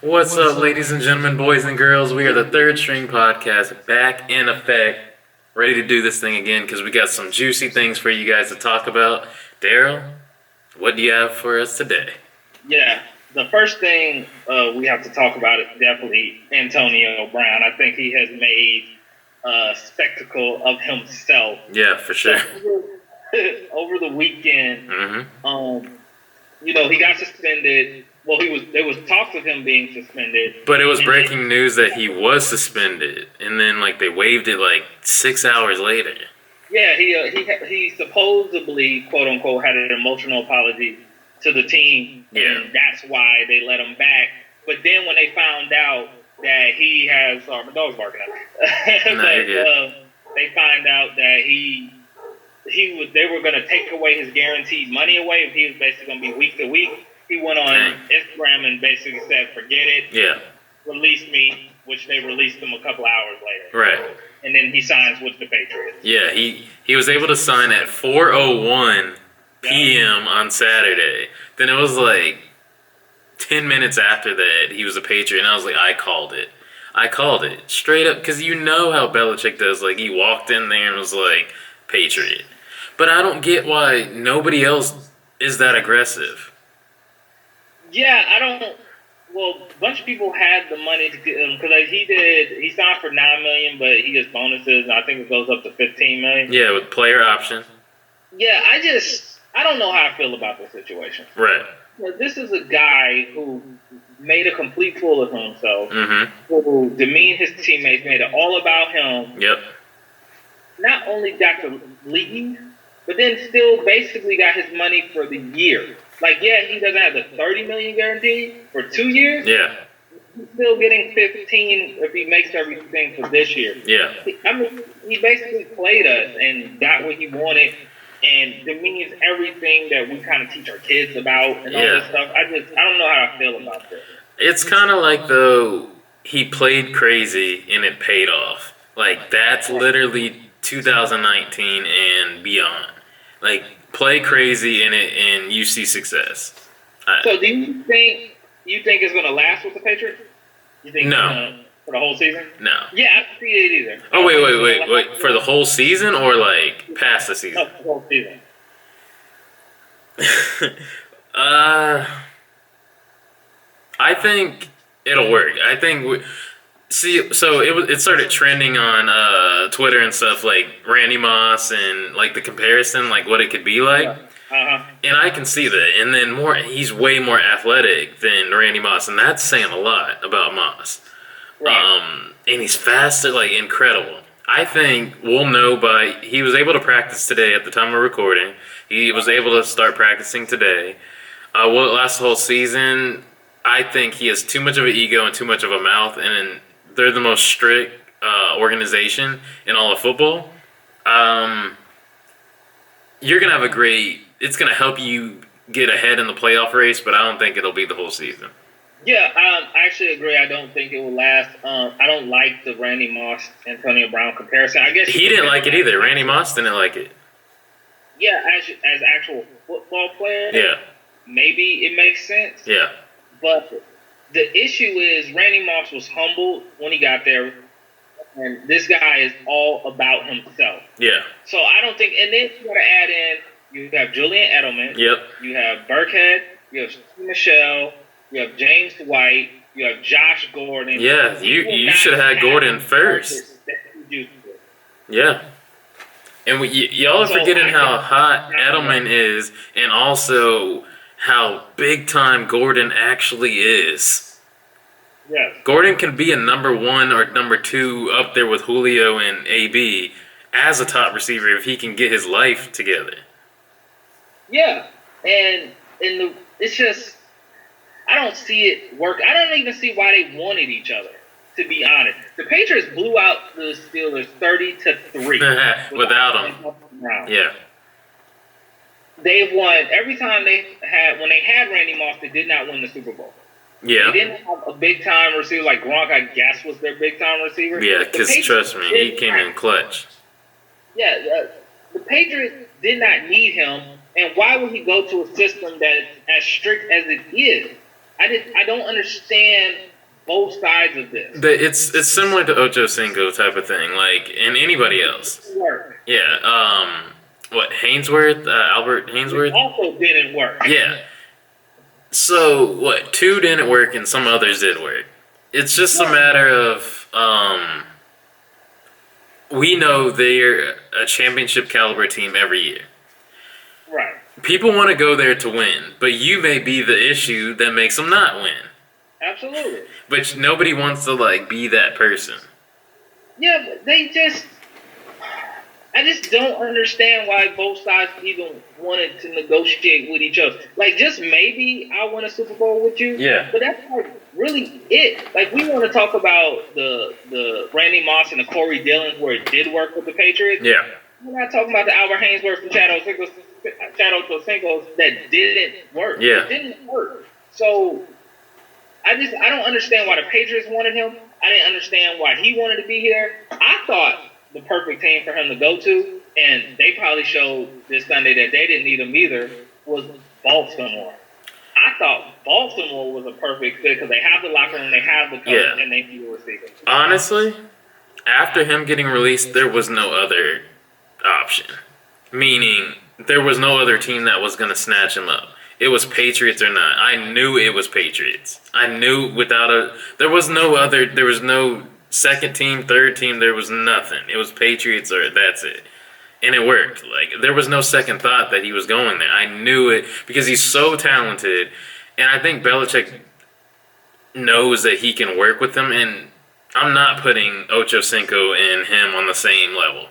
What's up, ladies and gentlemen, boys and girls? We are the Third String Podcast, back in effect, ready to do this thing again because we got some juicy things for you guys to talk about. Daryl, what do you have for us today? Yeah, the first thing we have to talk about is definitely Antonio Brown. I think he has made a spectacle of himself. Yeah, for sure. Over the weekend, he got suspended. Well, there was talks of him being suspended. But it was breaking news that he was suspended, and then they waived it 6 hours later. Yeah, he supposedly, quote unquote, had an emotional apology to the team, and that's why they let him back. But then when they found out that he has, sorry, my dog's barking at me. No, you're good. They find out that they were going to take away his guaranteed money away. He was basically going to be week to week. He went on Instagram and basically said, "Forget it. Yeah. Release me," which they released him a couple hours later. Right. And then he signs with the Patriots. Yeah, he was able to sign at 4:01 p.m. on Saturday. Then it was 10 minutes after that, he was a Patriot, and I was like, I called it. Straight up, because you know how Belichick does. He walked in there and was like, Patriot. But I don't get why nobody else is that aggressive. Yeah, I don't. Well, a bunch of people had the money to get him because he signed for $9 million, but he gets bonuses, and I think it goes up to $15 million. Yeah, with player option. Yeah, I don't know how I feel about this situation. Right. Well, this is a guy who made a complete fool of himself, who demeaned his teammates, made it all about him. Yep. Not only got to leave, but then still basically got his money for the year. He doesn't have the $30 million guarantee for 2 years. Yeah. He's still getting 15 if he makes everything for this year. Yeah. I mean, he basically played us and got what he wanted and demeans everything that we kind of teach our kids about and all this stuff. I don't know how I feel about this. It's kind of like, though, he played crazy and it paid off. That's literally 2019 and beyond. Play crazy in it and you see success. So do you think it's going to last with the Patriots? You think no. For the whole season? No. Yeah, I don't see it either. Oh, wait. For the whole season or past the season? No, for the whole season. I think it'll work. I think so it started trending on Twitter and stuff, Randy Moss and the comparison, what it could be like. And I can see that. And then he's way more athletic than Randy Moss, and that's saying a lot about Moss. Right. And he's faster, incredible. I think we'll know he was able to practice today at the time of recording. He was able to start practicing today. Will it last the whole season? I think he has too much of an ego and too much of a mouth, and they're the most strict organization in all of football. You're going to have it's going to help you get ahead in the playoff race, but I don't think it'll be the whole season. Yeah, I actually agree. I don't think it will last. I don't like the Randy Moss Antonio Brown comparison. I guess he didn't like it either. Randy Moss didn't like it. Yeah, as actual football player. Yeah. Maybe it makes sense. Yeah. But the issue is Randy Moss was humbled when he got there, and this guy is all about himself. Yeah. So I don't think, and then you got to add in, you have Julian Edelman. Yep. You have Burkhead. You have Michelle. You have James White. You have Josh Gordon. Yeah, you should have had Gordon first. Yeah. And y'all are forgetting how hot Edelman is, and also how big time Gordon actually is. Yes. Gordon can be a number 1 or number 2 up there with Julio and AB as a top receiver if he can get his life together. Yeah, and it's just I don't see it work. I don't even see why they wanted each other. To be honest, the Patriots blew out the Steelers 30-3 without him. Yeah. They've won every time when they had Randy Moss, they did not win the Super Bowl. Yeah. They didn't have a big time receiver like Gronk, I guess, was their big time receiver. Yeah, because trust me, he came in clutch. Yeah, the Patriots did not need him, and why would he go to a system that is as strict as it is? I don't understand both sides of this. It's similar to Ocho Cinco type of thing, like, and anybody else. Work. Yeah. What, Hainsworth? Albert Hainsworth? It also didn't work. Yeah. So, what, 2 didn't work and some others did work. It's just a matter of, we know they're a championship caliber team every year. Right. People want to go there to win, but you may be the issue that makes them not win. Absolutely. But nobody wants to, like, be that person. Yeah, but I just don't understand why both sides even wanted to negotiate with each other. Like, just maybe I win a Super Bowl with you. Yeah. But that's like really it. Like, we want to talk about the Randy Moss and the Corey Dillon where it did work with the Patriots. Yeah. We're not talking about the Albert Hainsworth and Chad Ochocinco that didn't work. Yeah. It didn't work. So I don't understand why the Patriots wanted him. I didn't understand why he wanted to be here. I thought the perfect team for him to go to, and they probably showed this Sunday that they didn't need him either, was Baltimore. I thought Baltimore was a perfect fit because they have the locker room, they have the coach, and they need a receiver. Honestly, after him getting released, there was no other option. Meaning, there was no other team that was going to snatch him up. It was Patriots or not. I knew it was Patriots. I knew there was no second team, third team, there was nothing. It was Patriots or that's it. And it worked. Like, there was no second thought that he was going there. I knew it because he's so talented. And I think Belichick knows that he can work with him. And I'm not putting Ocho Cinco and him on the same level.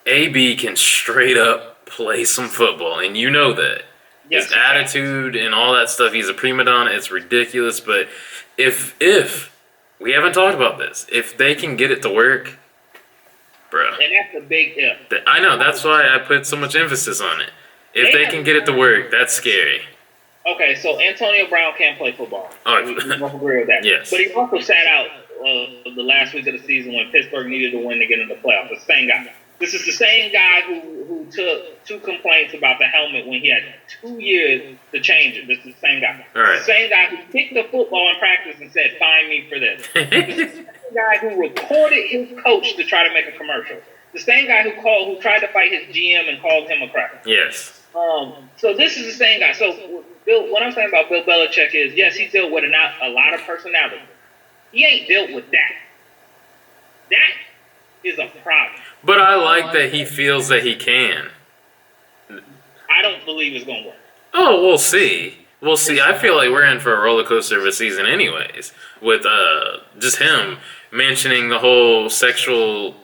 AB can straight up play some football, and you know that. His attitude and all that stuff, he's a prima donna, it's ridiculous. But if we haven't talked about this, if they can get it to work, bro. And that's a big if. I know, that's why I put so much emphasis on it. If they can get it to work, that's scary. Okay, so Antonio Brown can't play football. We both agree with that. Yes. But he also sat out the last week of the season when Pittsburgh needed to win to get into the playoffs. The same guy. This is the same guy who took 2 complaints about the helmet when he had 2 years to change it. This is the same guy. All right. The same guy who kicked the football in practice and said, "Fine me for this." The same guy who recorded his coach to try to make a commercial. The same guy who tried to fight his GM and called him a crap. Yes. So this is the same guy. So Bill, what I'm saying about Bill Belichick is, yes, he's dealt with a lot of personality. He ain't dealt with that. That is a problem. But I like that he feels that he can. I don't believe it's going to work. Oh, we'll see. We'll see. I feel like we're in for a roller coaster of a season anyways. With just him mentioning the whole sexual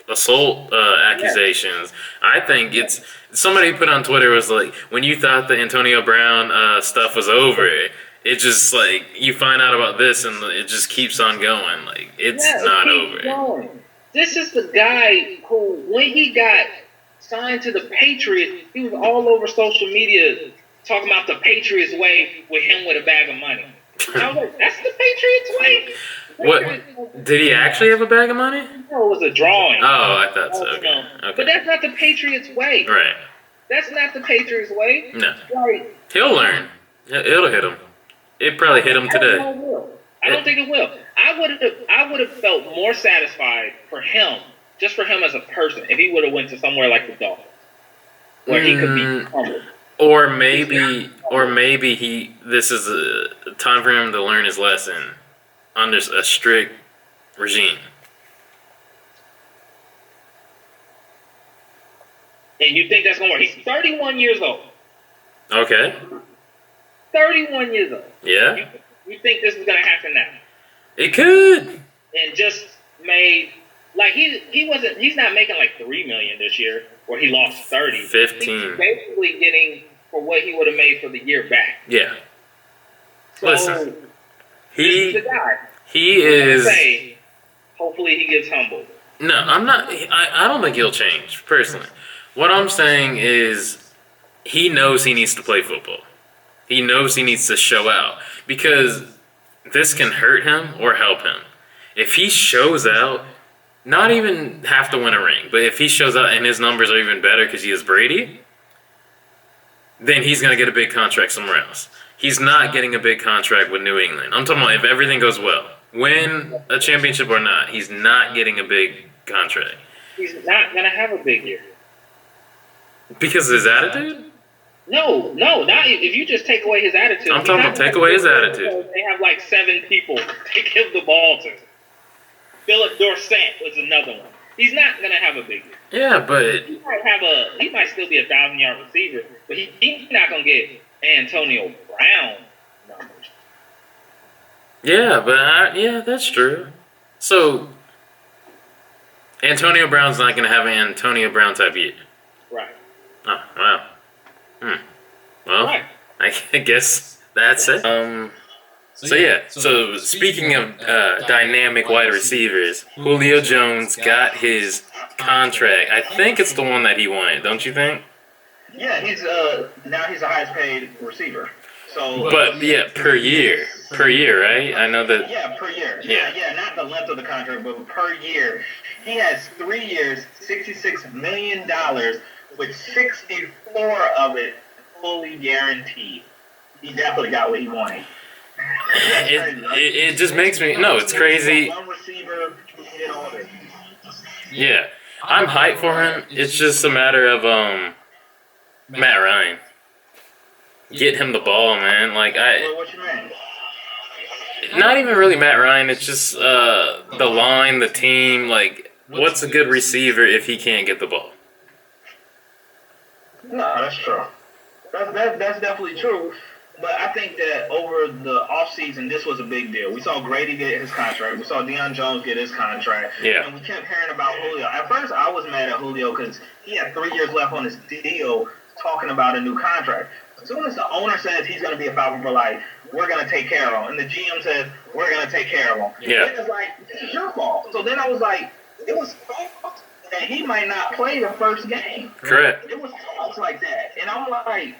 assault accusations. I think it's... Somebody put on Twitter was like, when you thought the Antonio Brown stuff was over, it just like, you find out about this and it just keeps on going. Like, it's not over. Going. This is the guy who, when he got signed to the Patriots, he was all over social media talking about the Patriots way with him with a bag of money. I was like, that's the Patriots way? What? Did he actually have a bag of money? No, it was a drawing. Oh, I thought so. Okay. But that's not the Patriots way. Right. That's not the Patriots way. No. Like, he'll learn. It'll hit him. It probably hit him today. I don't think it will. I would have felt more satisfied for him, just for him as a person, if he would have went to somewhere like the Dolphins, where he could be humble. Or maybe this is a time for him to learn his lesson under a strict regime. And you think that's going to work? He's 31 years old. Okay. 31 years old. Yeah. You think this is going to happen now? It could. And just made, like, he's not making like $3 million this year, where he lost 30. 15. He's basically getting for what he would have made for the year back. Yeah. So, listen, he's the guy. He is. Hopefully he gets humbled. No, I'm not. I don't think he'll change, personally. What I'm saying is he knows he needs to play football. He knows he needs to show out. Because this can hurt him or help him. If he shows out, not even have to win a ring, but if he shows out and his numbers are even better because he is Brady, then he's going to get a big contract somewhere else. He's not getting a big contract with New England. I'm talking about if everything goes well. Win a championship or not, he's not getting a big contract. He's not going to have a big year. Because of his attitude? No, not if you just take away his attitude. I'm talking about take away his attitude. They have like 7 people to give the ball to. Philip Dorsett was another one. He's not going to have a big year. Yeah, but he might still be a 1,000-yard receiver, but he's not going to get Antonio Brown numbers. Yeah, but yeah, that's true. So Antonio Brown's not going to have an Antonio Brown type year. Right. Oh, wow. Well, right. I guess that's it. So speaking of dynamic wide receivers, Julio Jones got his contract. I think it's the one that he wanted, don't you think? Yeah, he's now he's the highest paid receiver. So, but yeah, per year, right? I know that. Yeah, per year. Yeah, not the length of the contract, but per year. He has 3 years, $66 million, with 64 of it fully guaranteed. He definitely got what he wanted. It just makes me it's crazy. One receiver, all of it. Yeah, I'm hyped for him. It's just a matter of Matt Ryan. Get him the ball, man. Like What you mean? Not even really Matt Ryan. It's just the line, the team. Like, what's a good receiver if he can't get the ball? No, that's true. That's definitely true. But I think that over the offseason, this was a big deal. We saw Grady get his contract. We saw Deion Jones get his contract. Yeah. And we kept hearing about Julio. At first, I was mad at Julio because he had 3 years left on his deal talking about a new contract. As soon as the owner says he's going to be a Falcon for life, we're going to take care of him. And the GM says, we're going to take care of him. Yeah. And it's like, this is your fault. So then I was like, it was fault that he might not play the first game. Correct. It was talks like that. And I'm like,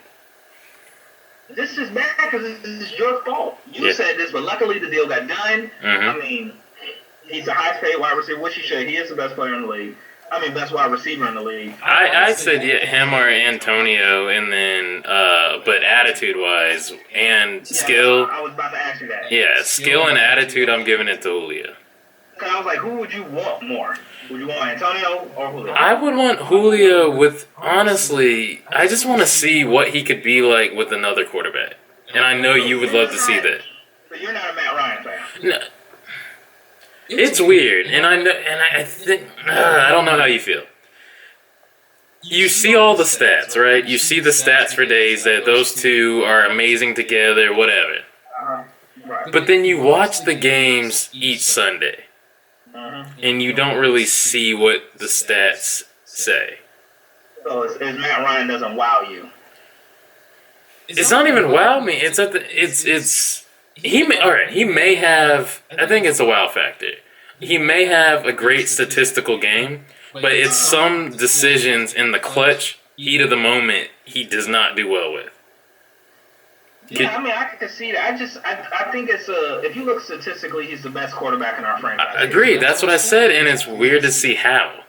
this is bad because this is your fault. You said this, but luckily the deal got done. Mm-hmm. I mean, he's the highest paid wide receiver, which he should. He is the best player in the league. I mean, best wide receiver in the league. I said him or Antonio, and then but attitude-wise and skill. I was about to ask you that. Yeah, skill and attitude, I'm giving it to Julio. Because I was like, who would you want more? Would you want Antonio or Julio? I would want Julio with, honestly, I just want to see what he could be like with another quarterback. And I know you would love to see that. But you're not a Matt Ryan fan. No. It's weird, and I think I don't know how you feel. You see all the stats, right? You see the stats for days that those two are amazing together, whatever. Right. But then you watch the games each Sunday, and you don't really see what the stats say. So it's Matt Ryan doesn't wow you. It's not even wow me. It's at the he may have. I think it's a wow factor. He may have a great statistical game, but it's some decisions in the clutch, heat of the moment, he does not do well with. Yeah, I mean, I can see that. I think it's if you look statistically, he's the best quarterback in our franchise. I agree. That's what I said, and it's weird to see how.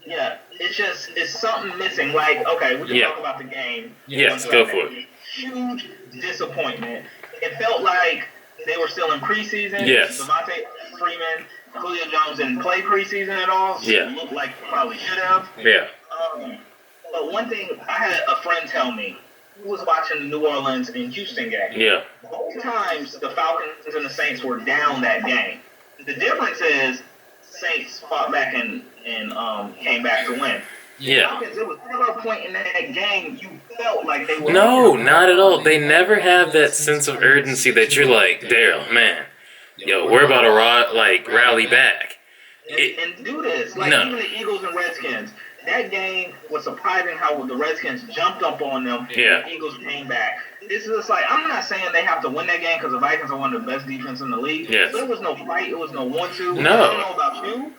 Yeah, it's something missing. Like, okay, we can talk about the game. Yes, go for it. Huge disappointment. It felt like they were still in preseason. Yes. Devontae Freeman, Julio Jones didn't play preseason at all. So Yeah. It looked like he probably should have. Yeah. But one thing, I had a friend tell me, who was watching the New Orleans and Houston game. Yeah. Both times the Falcons and the Saints were down that game. The difference is Saints fought back and came back to win. Yeah. Falcons, there was never a point in that game you felt like they were. No, not at all. They never have that sense of urgency that you're like, Daryl, man, yo, we're about to rally back. And do this. Like, even the Eagles and Redskins, that game was surprising how the Redskins jumped up on them Yeah. and the Eagles came back. This is just like, I'm not saying they have to win that game because the Vikings are one of the best defense in the league. Yes. There was no fight. It was no 1-2. No. I don't know about you,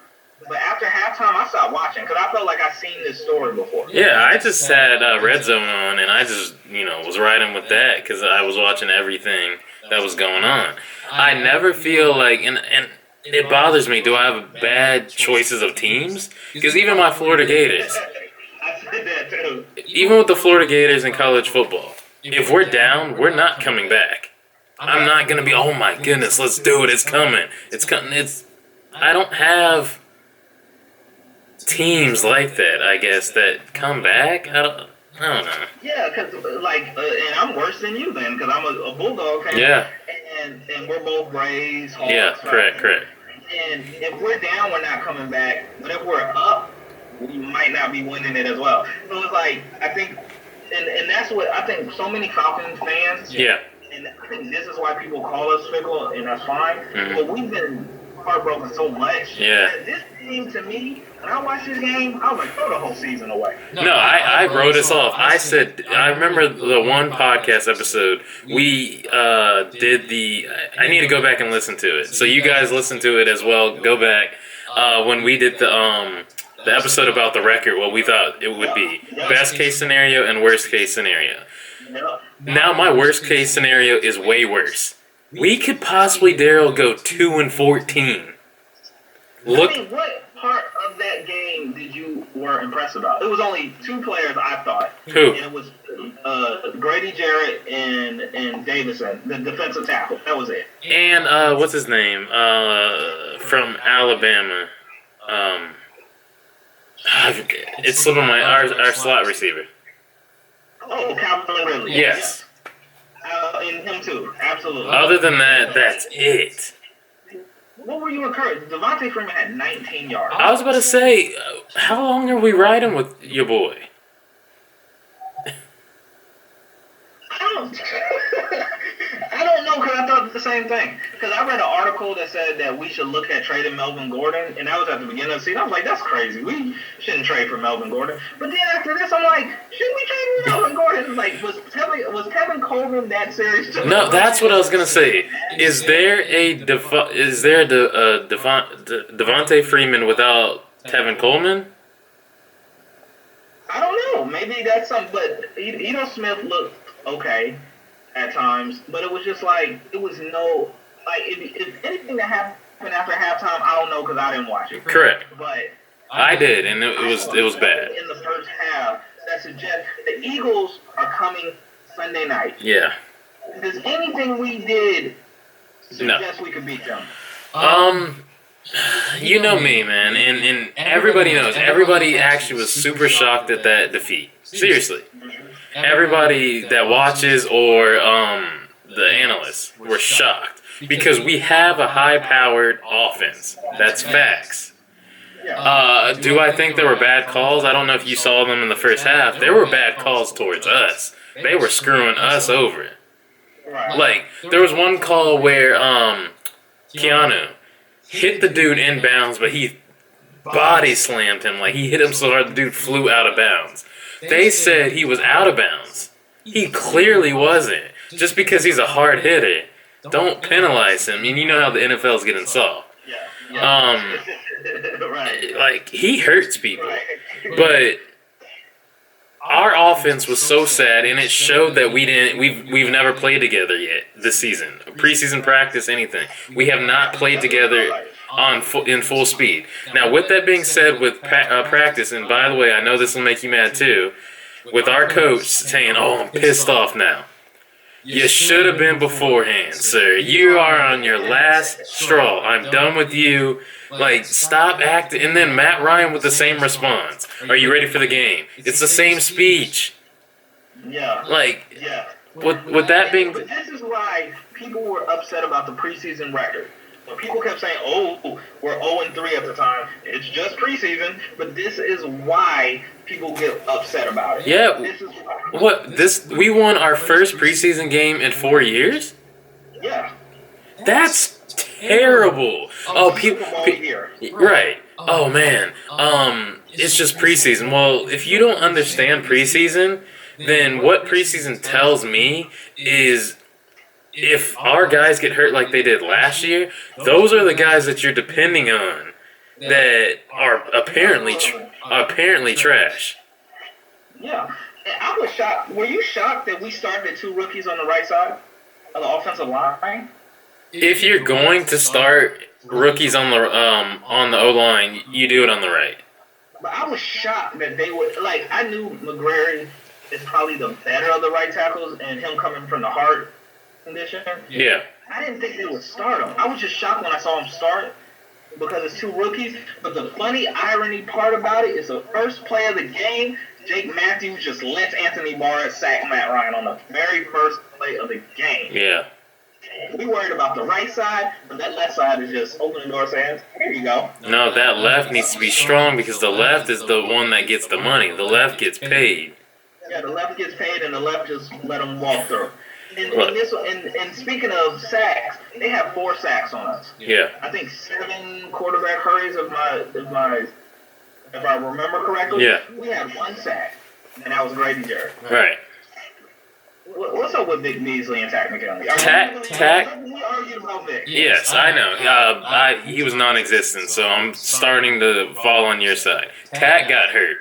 but after halftime, I stopped watching because I felt like I'd seen this story before. Yeah, I just had Red Zone on, and I just, was riding with that because I was watching everything that was going on. I never feel like, and it bothers me, do I have bad choices of teams? Because even my Florida Gators, I said that too. even with the Florida Gators in college football, if we're down, we're not coming back. I'm not gonna be, oh my goodness, let's do it. It's coming. It's coming. I don't have teams like that, I guess, that come back. I don't know. Yeah, because and I'm worse than you then, because I'm a Bulldog fan. Yeah. And we're both Braves, Hawks. Yeah, correct. And if we're down, we're not coming back. But if we're up, we might not be winning it as well. So it's like, I think, and that's what I think so many Falcons fans. Yeah. And I think this is why people call us fickle, and that's fine. Mm-hmm. But we've been heartbroken so much. Yeah. That this team, to me, when I watched this game, I was like, throw the whole season away. No, I wrote us off. I said, I remember the one podcast episode, we did I need to go back and listen to it. So you guys listen to it as well. Go back. When we did the episode about the record, what we thought it would be. Best case scenario and worst case scenario. Now my worst case scenario is way worse. We could possibly, Daryl, go 2-14. Look. I mean, what part of that game did you were impressed about? It was only two players, I thought. Who? And it was Grady Jarrett and Davison, the defensive tackle. That was it. And what's his name? From Alabama. It's slipping our slot receiver. Oh, Calvin Ridley. Yes. And him too. Absolutely. Other than that, that's it. What were you encouraged? Devontae Freeman had 19 yards. I was about to say, how long are we riding with your boy? I don't know, because I thought the same thing. Because I read an article that said that we should look at trading Melvin Gordon, and that was at the beginning of the season. I was like, that's crazy. We shouldn't trade for Melvin Gordon. But then after this, I'm like, shouldn't we trade for Melvin Gordon? Like, was Kevin Coleman that serious? No, that's what I was gonna say. Is there a Devontae Freeman without Tevin Coleman? I don't know. Maybe that's something. But Edo Smith looked okay at times, but it was just like, it was no, like, if anything that happened after halftime, I don't know, because I didn't watch it. Correct. But I did, and it was bad. In the first half, that suggests the Eagles are coming Sunday night. Yeah. Does anything we did suggest we could beat them? You know me, man, and everybody knows. Everybody actually was super shocked at that defeat. Seriously. Everybody that watches or the analysts were shocked because we have a high-powered offense. That's facts. Do I think there were bad calls? I don't know if you saw them in the first half. There were bad calls towards us. They were screwing us over. Like, there was one call where Keanu hit the dude inbounds, but he body slammed him. Like, he hit him so hard the dude flew out of bounds. They said he was out of bounds. He clearly wasn't. Just because he's a hard hitter, don't penalize him. And you know how the NFL's getting soft. Like, he hurts people. But our offense was so sad, and it showed that we've never played together yet this season. Preseason practice, anything. We have not played together in full speed. Now, with that being said, with practice, and by the way, I know this will make you mad too, with our coach saying, "Oh, I'm pissed off now." You should have been beforehand, sir. You are on your last straw. I'm done with you. Like, stop acting. And then Matt Ryan with the same response. Are you ready for the game? It's the same speech. Yeah. Like, yeah. With that being... But this is why people were upset about the preseason record. When people kept saying, oh, we're 0-3 at the time. It's just preseason. But this is why people get upset about it. Yeah. This is why. We won our first preseason game in 4 years? Yeah. That's terrible. Oh, people... Right. Oh, man. It's just preseason. Well, if you don't understand preseason, then what preseason tells me is... if our guys get hurt like they did last year, those are the guys that you're depending on that are apparently trash. Yeah. I was shocked. Were you shocked that we started 2 rookies on the right side of the offensive line? If you're going to start rookies on the O-line, you do it on the right. But I was shocked that they would, like, I knew McGrary is probably the better of the right tackles, and him coming from the heart condition. Yeah. I didn't think they would start him. I was just shocked when I saw him start because it's two rookies. But the funny irony part about it is the first play of the game, Jake Matthews just lets Anthony Barr sack Matt Ryan on the very first play of the game. Yeah. We worried about the right side, but that left side is just open the door saying, here you go. No, that left needs to be strong because the left is the one that gets the money. The left gets paid. Yeah, the left gets paid, and the left just let them walk through. And speaking of sacks, they have 4 sacks on us. Yeah. I think 7 quarterback hurries if I remember correctly. Yeah. We had 1 sack, and that was Grady Jarrett. Right. What's up with Vic Beasley and Tack McKinley? We argued about Vic. Yes, I know. He was non-existent, so I'm starting to fall on your side. Tack got hurt.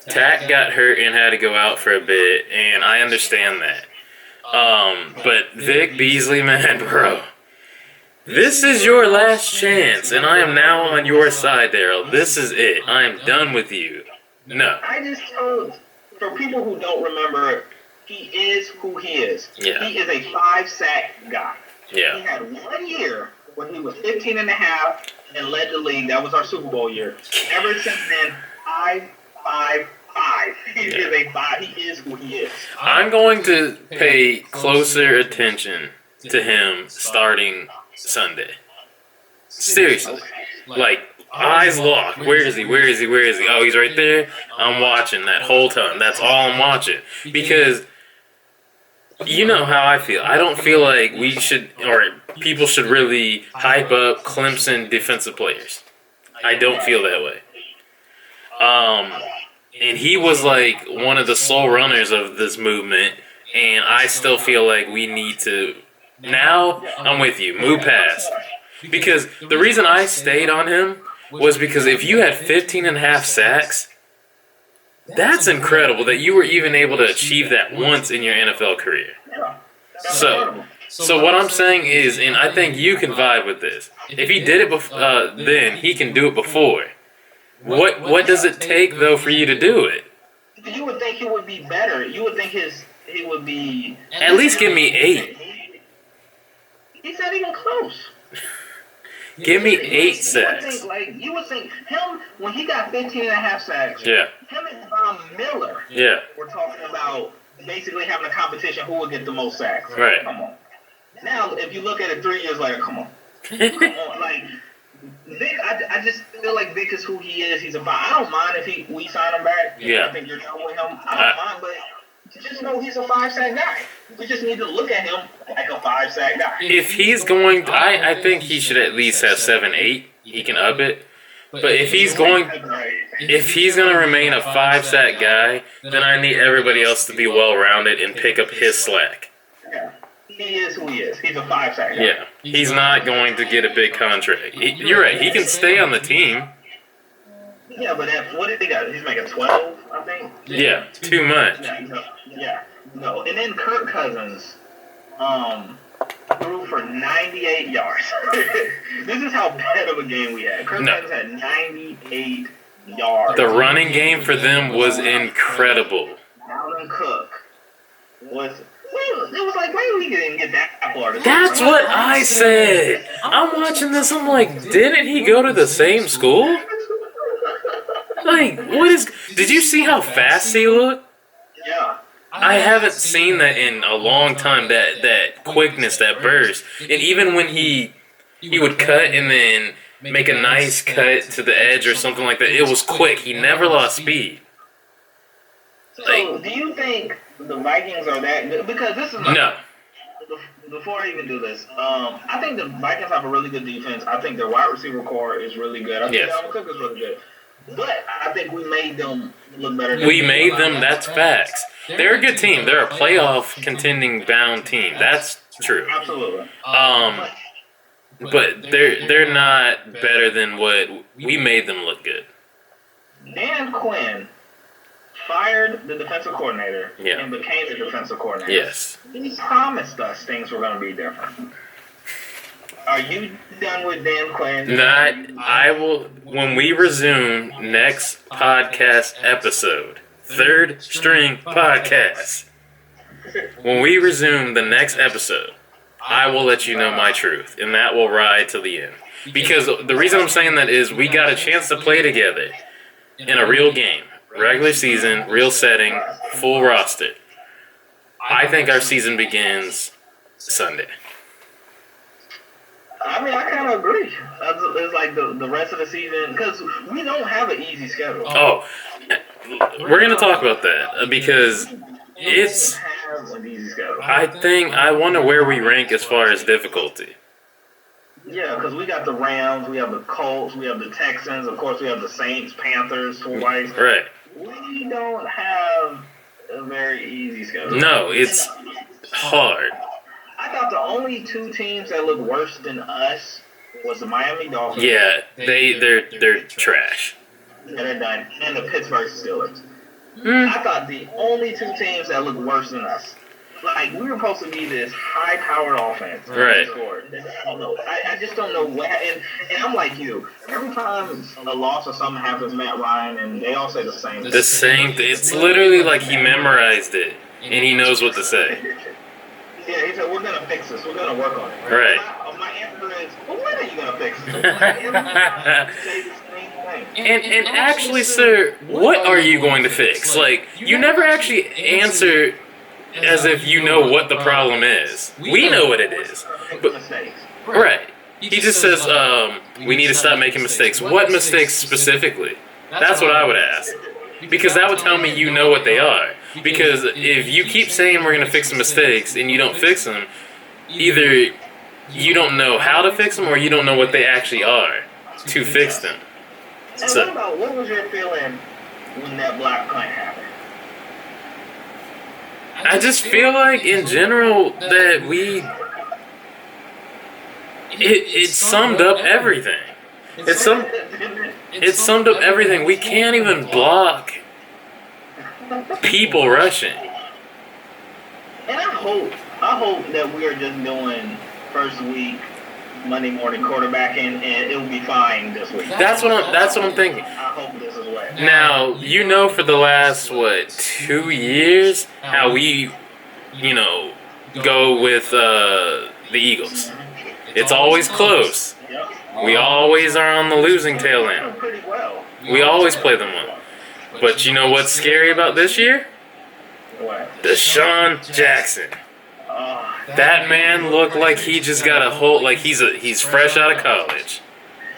Tack got hurt and had to go out for a bit, and I understand that. But Vic Beasley, man, bro. This is your last chance, and I am now on your side, Daryl. This is it. I am done with you. No. I just told, for people who don't remember, he is who he is. Yeah. He is a 5-sack guy. Yeah. He had 1 year when he was 15 and a half and led the league. That was our Super Bowl year. Ever since then, 5. He is a 5. He is who he is. I'm going to pay closer attention to him starting Sunday. Seriously. Like, eyes locked. Where is he? Where is he? Where is he? Oh, he's right there. I'm watching that whole time. That's all I'm watching. Because you know how I feel. I don't feel like we should, or people should really hype up Clemson defensive players. I don't feel that way. And he was like one of the slow runners of this movement, and I still feel like we need to. Now, I'm with you. Move past. Because the reason I stayed on him was because if you had 15 and a half sacks, that's incredible that you were even able to achieve that once in your NFL career. So what I'm saying is, and I think you can vibe with this, if he did it then, he can do it before. What does it take, though, for you to do it? You would think he would be better. You would think he would be... At least give me 8. He's not even close. Give me 8 sacks. You would think him, when he got 15 and a half sacks, Yeah. him and Von Miller were talking about basically having a competition who would get the most sacks. Right. Come on. Now, if you look at it 3 years later, come on. Come on. Like, Vic, I just feel like Vic is who he is. He's a 5. I don't mind if we sign him back. Yeah. I think you're done with him. I don't mind, but just know he's a 5-sack guy. We just need to look at him like a 5-sack guy. If he's going, I think he should at least have 7, 8. He can up it. But if he's going to remain a 5-sack guy, then I need everybody else to be well-rounded and pick up his slack. Yeah. He is who he is. He's a 5-sack guy. Yeah. He's not going to get a big contract. You're right. He can stay on the team. Yeah, but what did he got? He's making 12, I think. Yeah, too much. Yeah, no. And then Kirk Cousins threw for 98 yards. This is how bad of a game we had. Kirk Cousins had 98 yards. The running game for them was incredible. Dalvin Cook was... It was like, maybe we didn't get that far. That's what I said. I'm watching this. I'm like, didn't he go to the same school? Like, what is... Did you see how fast he looked? Yeah. I haven't seen that in a long time, that quickness, that burst. And even when he would cut and then make a nice cut to the edge or something like that, it was quick. He never lost speed. So, do you think the Vikings are that good? Because this is... No. Before I even do this, I think the Vikings have a really good defense. I think their wide receiver core is really good. I think Dalvin Cook is really good. But I think we made them look better. We made them, that's facts. They're a good team. They're a playoff contending bound team. That's true. Absolutely. But they're not better than what we made them look good. Dan Quinn fired the defensive coordinator and became the defensive coordinator. Yes. He promised us things were going to be different. Are you done with Dan Quinn? I will, when we resume next podcast episode, Third String Podcast. When we resume the next episode, I will let you know my truth, and that will ride to the end. Because the reason I'm saying that is we got a chance to play together in a real game. Regular season, real setting, full roster. I think our season begins Sunday. I mean, I kind of agree. It's like the rest of the season, because we don't have an easy schedule. Oh, we're going to talk about that because it's... I wonder where we rank as far as difficulty. Yeah, because we got the Rams, we have the Colts, we have the Texans, of course we have the Saints, Panthers twice. Right. We don't have a very easy schedule. No, it's hard. I thought the only two teams that look worse than us was the Miami Dolphins. Yeah, they're trash. And they're done. And the Pittsburgh Steelers. I thought the only two teams that look worse than us. Like, we were supposed to be this high-powered offense. Right. I don't know. I just don't know what. And I'm like you. Every time a loss or something happens, Matt Ryan, and they all say the same thing. The same thing. It's literally like he memorized it, and he knows what to say. Yeah, he said, we're going to fix this. We're going to work on it. Right. My answer is, well, when are you going to fix this? Every time you say the same thing. And actually, sir, what are you going to fix? Like, you never actually answer as if you know what the problem is. We know what it is. But, right. He just says, we need to stop making mistakes. What mistakes specifically? That's what I would ask. Because that would tell me you know what they are. Because if you keep saying we're going to fix the mistakes and you don't fix them, either you don't know how to fix them or you don't know what they actually are to fix them. And what was your feeling when that block punt happened? I just feel like in general that it summed up everything. It summed up everything. We can't even block people rushing. And I hope that we are just doing first week Monday morning quarterbacking, and it will be fine this week. That's what I'm thinking. I hope this is what. Now, you know, for the last 2 years, how we, go with the Eagles. It's always close. We always are on the losing tail end. We always play them well. But you know what's scary about this year? Deshaun Jackson. That man looked like he just got a whole, like he's fresh out of college.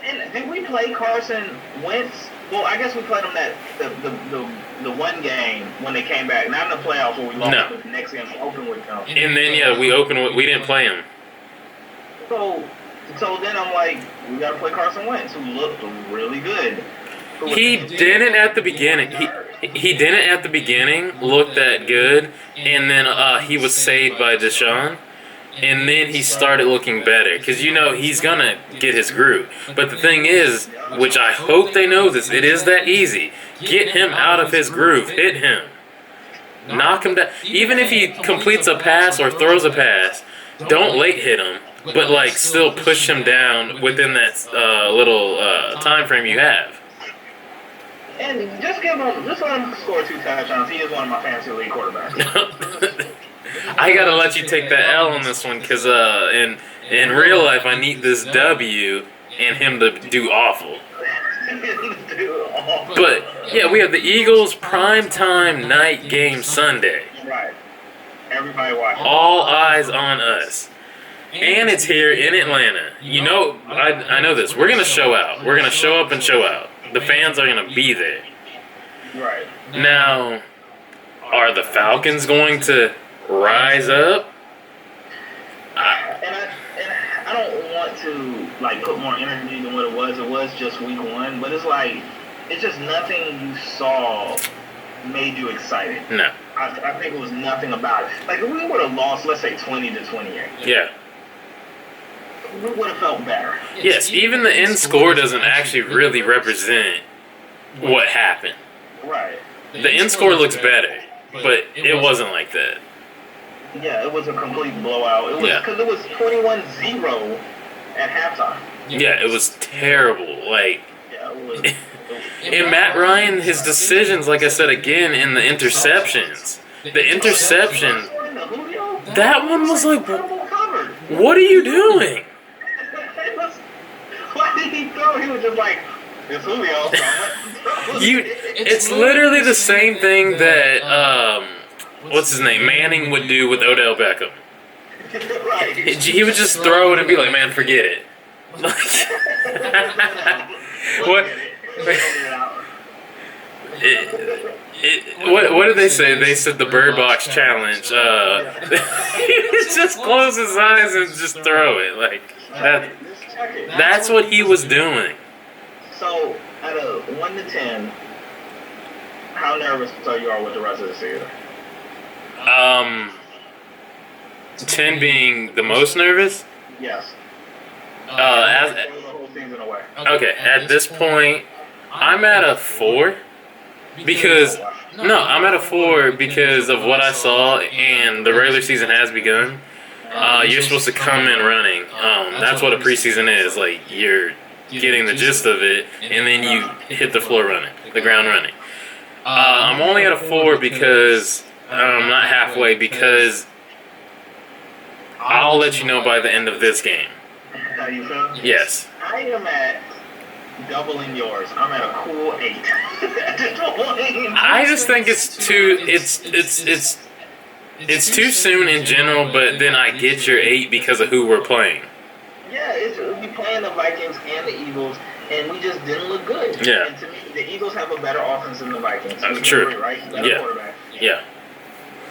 And did we play Carson Wentz? Well, I guess we played him the one game when they came back. Not in the playoffs where we lost. No. The next game we opened with them. And then we didn't play him. So then I'm like, we got to play Carson Wentz, who looked really good. He didn't at the beginning. He didn't at the beginning look that good, and then he was saved by Deshaun, and then he started looking better because he's gonna get his groove. But the thing is, which I hope they know this, it is that easy. Get him out of his groove. Hit him. Knock him down. Even if he completes a pass or throws a pass, don't late hit him, but still push him down within that little time frame you have. And just let him score 2 touchdowns. He is one of my fantasy league quarterbacks. I gotta let you take that L on this one because in real life I need this W and him to do awful. But yeah, we have the Eagles primetime night game Sunday. Right. Everybody watching. All eyes on us. And it's here in Atlanta. I know this. We're gonna show out. We're gonna show up and show out. The fans are going to be there. Right. Now, are the Falcons going to rise up? And I don't want to put more energy than what it was. It was just week 1, but it's just nothing you saw made you excited. No. I think it was nothing about it. Like if we would have lost, let's say 20-28. Yeah. We would have felt better. Yes, even the end score doesn't actually really represent what happened. Right. The end score looks better, but it wasn't like that. Yeah, it was a complete blowout. It was because it was 21-0 at halftime. Yeah, it was terrible. Yeah, it was. And Matt Ryan, his decisions, like I said again, in the interceptions. The interception, that one was like, what are you doing? Why did he throw? He was just like, it's Julio. It's literally the same thing that, what's his name, Manning would do with Odell Beckham. Right. He would just throw it and be like, man, forget it. What? What did they say? They said the Bird Box Challenge. He would just close his eyes and just throw it. Like, that's what he was doing. So, out of 1 to 10, how nervous are you with the rest of the season? 10 being the most nervous? Yes. Okay, at this point, I'm at a 4 because I'm at a 4 because of what I saw, and the regular season has begun. You're supposed to come in running. That's what a preseason is. Like, you're getting the gist of it, and then you hit the floor running, the ground running. I'm only at a 4 because I'm not halfway, because I'll let you know by the end of this game. How you feel? Yes. I am at doubling yours. I'm at a cool 8. I just think it's too too soon in general, but then I get your 8 because of who we're playing. Yeah, we playing the Vikings and the Eagles, and we just didn't look good. Yeah. And to me, the Eagles have a better offense than the Vikings. That's true. Agree, right? Better quarterback. Yeah.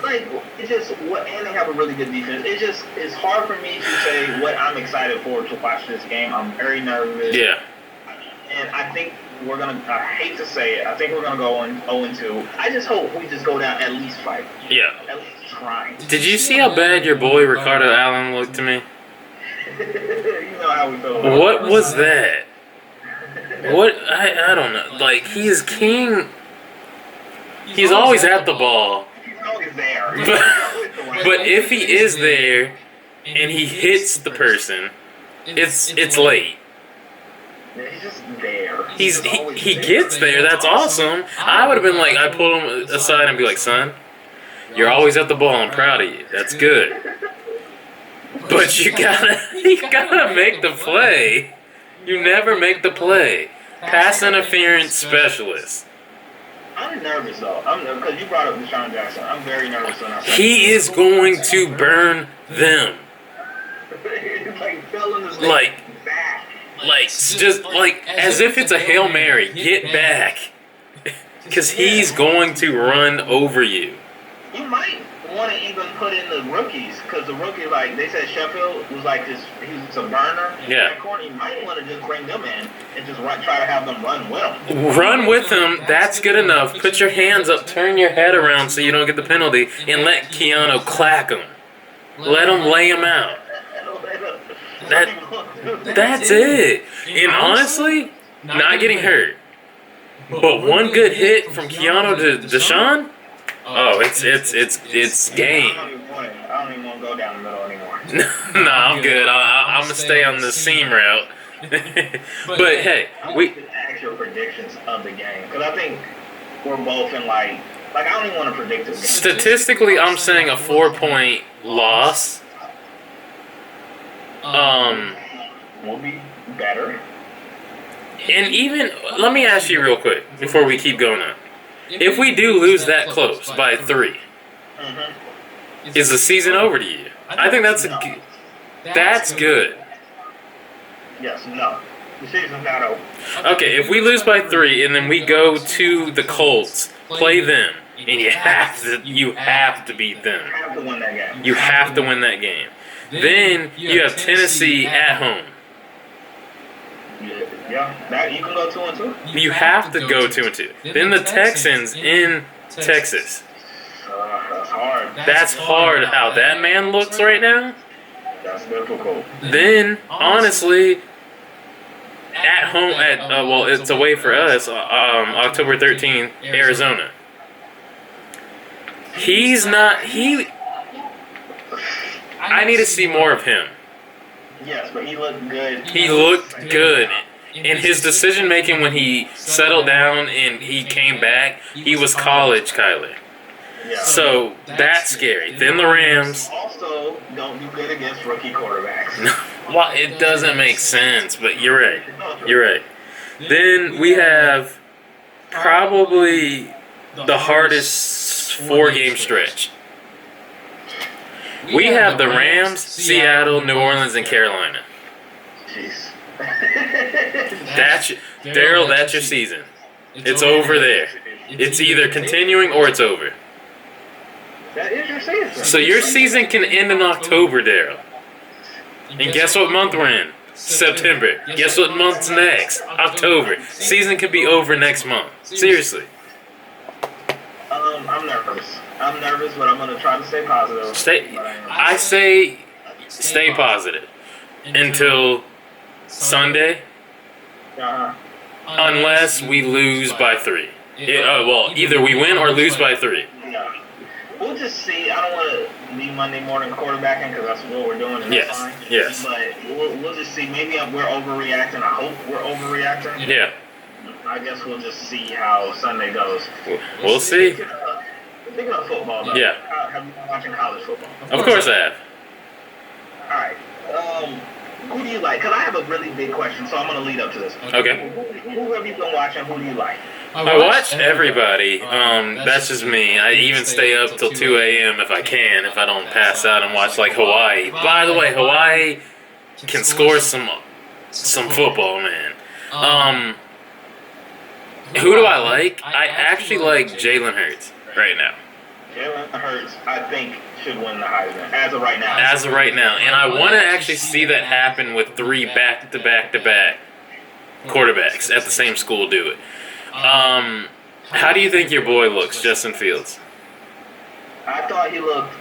Like, it's just and they have a really good defense. It's hard for me to say what I'm excited for to watch this game. I'm very nervous. Yeah. And I think I hate to say it, I think we're gonna go on 0-2. I just hope we just go down at least 5. Yeah. At least trying. Did you see how bad your boy Ricardo Allen looked to me? You know how we feel about What was that? What? I don't know. Like, he is king. He's always at the ball. He's always there. But if he is there and he hits the person, it's late. Yeah, he's just there. He gets there. That's awesome. I would have been like, I pull him aside and be like, son, you're always at the ball. I'm proud of you. That's good. But you gotta make the play. You never make the play. Pass interference specialist. I'm nervous though. Because you brought up Deshaun Jackson. I'm very nervous when I say He is going to burn them. like fell in his back. Like, just like as if it's a Hail Mary. Get back. Because he's going to run over you. You might want to even put in the rookies, because the rookie, like they said, Sheffield was like this. He's a burner. Yeah. That corner, you might want to just bring them in and just try to have them run with him. Run with him. That's good enough. Put your hands up. Turn your head around so you don't get the penalty, and let Keanu clack him. Let him lay him out. That's it. And honestly, not getting hurt. But one good hit from Keanu to Deshaun. Oh, it's game. I don't even want to go down the middle anymore. No, I'm good. I'm gonna stay on the seam route. But hey, I want the actual predictions of the game, because I think we're both in like I don't even want to predict this game. Statistically, I'm saying a 4-point loss. Will be better. And even let me ask you real quick before we keep going on. If we do lose that close by 3, is the season over to you? I think that's good. Yes, no. The season's not over. Okay, if we lose by 3 and then we go to the Colts, play them, and you have to beat them. You have to win that game. You have to win that game. Then you have Tennessee at home. Yeah, that you can go 2-2. You have to go 2-2. Then the Texans in Texas. That's hard. That's hard. How that man looks right now. That's difficult. Then honestly, at home it's away for us. October 13th, Arizona. I need to see more of him. Yes, but he looked good. He looked good. And his decision making when he settled down and he came back, he was college Kyler. Yeah. So that's scary. Then the Rams. Also, don't do good against rookie quarterbacks. Well, it doesn't make sense, but you're right. You're right. Then we have probably the hardest 4-game stretch. We have the Rams, Seattle, New Orleans, and Carolina. Jeez. Daryl, that's your season. It's over there. It's either continuing or it's over. That is your season. So your season can end in October, Daryl. And guess what month we're in? September. Guess what month's next? October. Season could be over next month. Seriously. I'm nervous. I'm nervous, but I'm gonna try to stay positive. I say stay positive until Sunday, unless we lose by 3. Either we win or lose by 3. Yeah. We'll just see. I don't want to be Monday morning quarterbacking because that's what we're doing. And Yes. That's fine. Yes. But we'll just see. Maybe we're overreacting. I hope we're overreacting. Yeah. I guess we'll just see how Sunday goes. We'll see. Speaking of football, though, Yeah. have you been watching college football? Of course I have. All right. Who do you like? Because I have a really big question, so I'm going to lead up to this. Okay. Who have you been watching? Who do you like? I watch everybody. That's just me. I even stay up till 2 a.m. if I can, if I don't pass out and watch like Hawaii. By the way, Hawaii can score some football, man. Who do I like? I actually like Jalen Hurts right now. Jalen Hurts, I think, should win the Heisman as of right now. As of right now. And I want to actually see that happen with 3 back-to-back-to-back quarterbacks at the same school do it. How do you think your boy looks, Justin Fields? I thought he looked